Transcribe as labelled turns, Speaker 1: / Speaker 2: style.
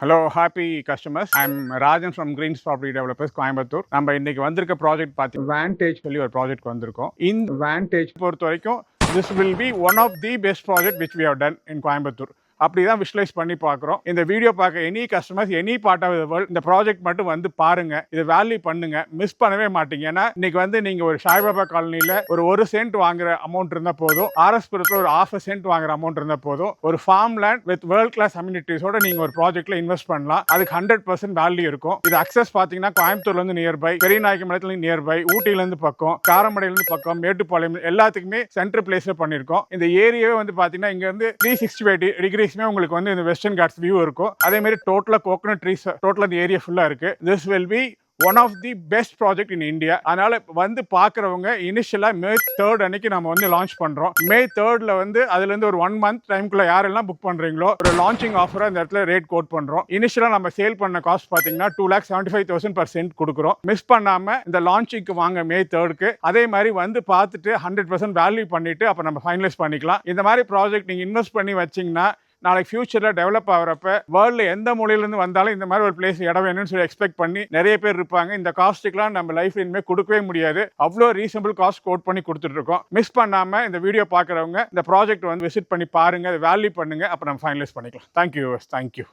Speaker 1: Hello, happy customers. I'm Rajan from Greens Property Developers, Coimbatore. நம்ம இன்னைக்கு வந்திருக்க project பார்த்து Vantage சொல்லி ஒரு ப்ராஜெக்ட் வந்திருக்கோம். இந்த Vantage பொறுத்த வரைக்கும் this will be one of the best project which we have done in Coimbatore. அப்படிதான் விஷுவலைஸ் பண்ணி பார்க்குறோம். இந்த வீடியோ பார்க்க any customers any part of the world இந்த ப்ராஜெக்ட் மட்டும் வந்து பாருங்க, இதை வேல்யூ பண்ணுங்க, மிஸ் பண்ணவே மாட்டீங்க. ஏன்னா இன்னைக்கு வந்து நீங்க ஒரு சாய்பாபா காலனியில ஒரு சென்ட் வாங்குற அமௌண்ட் இருந்தா போதும், ஆர்எஸ்புரத்தில் ஒரு ½ சென்ட் வாங்குற அமௌண்ட் இருந்தா போதும், ஒரு farm land with world class அம்யூனிட்டிஸோட நீங்க ஒரு ப்ராஜெக்ட்ல இன்வெஸ்ட் பண்ணலாம். அதுக்கு 100% வேல்யூ இருக்கும். இது அக்சஸ் பாத்தீங்கன்னா கோயம்புத்தூர்ல இருந்து நியர்பை, பெரியநாயக்கமலத்துல நியர்பை, ஊட்டில இருந்து பக்கம், காரமடையில இருந்து பக்கம், மேட்டுப்பாளையம் எல்லாத்துக்குமே சென்டர் பிளேஸ்ல பண்ணிருக்கோம். இந்த ஏரியாவே வந்து பாத்தீங்கன்னா இங்க இருந்து 365 டிகிரி உங்களுக்கு வந்து இந்த வெஸ்டர்ன் காட்ஸ் வியூ இருக்கும். அதே மாதிரி டோட்டலா கோகனட் ட்ரீஸ் டோட்டலா இந்த ஏரியா ஃபுல்லா இருக்கு. This will be one of the best project in India. அதனால வந்து பாக்குறவங்க இனிஷியலா May 3rd அன்னைக்கு நம்ம வந்து லான்ச் பண்றோம். May 3rd வந்து அதுல இருந்து ஒரு 1 month டைம்குள்ள யாரெல்லாம் புக் பண்றீங்களோ ஒரு லான்ச்சிங் ஆஃபரா இந்த இடத்துல ரேட் கோட் பண்றோம். இனிஷியலா நம்ம சேல் பண்ண காஸ்ட் பாத்தீங்கன்னா 2,75,000 per cent கொடுக்குறோம். மிஸ் பண்ணாம இந்த லான்ச்சிங்க்கு வாங்க May 3rd. அதே மாதிரி வந்து பார்த்துட்டு 100% வேல்யூ பண்ணிட்டு அப்ப நம்ம ஃபைனலைஸ் பண்ணிக்கலாம். இந்த மாதிரி ப்ராஜெக்ட் நீங்க இன்வெஸ்ட் பண்ணி வச்சீங்கன்னா நாளைக்கு ஃபியூச்சர்ல டெவலப் ஆகிறப்ப வேர்ல்ட்ல எந்த மூலையிலிருந்து வந்தாலும் இந்த மாதிரி ஒரு பிளேஸ் இடம் வேணும்னு சொல்லி எக்ஸ்பெக்ட் பண்ணி நிறைய பேர் இருப்பாங்க. இந்த காஸ்ட்டுக்குலாம் நம்ம லைஃப்ல இனிமேல் கொடுக்கவே முடியாது. அவ்வளோ ரீசனபிள் காஸ்ட் கோட் பண்ணி கொடுத்துட்டு இருக்கோம். மிஸ் பண்ணாம இந்த வீடியோ பார்க்குறவங்க இந்த ப்ராஜெக்ட் வந்து விசிட் பண்ணி பாருங்க, அதை வேல்யூ பண்ணுங்க, அப்போ நம்ம ஃபைனலைஸ் பண்ணிக்கலாம். தேங்க்யூ.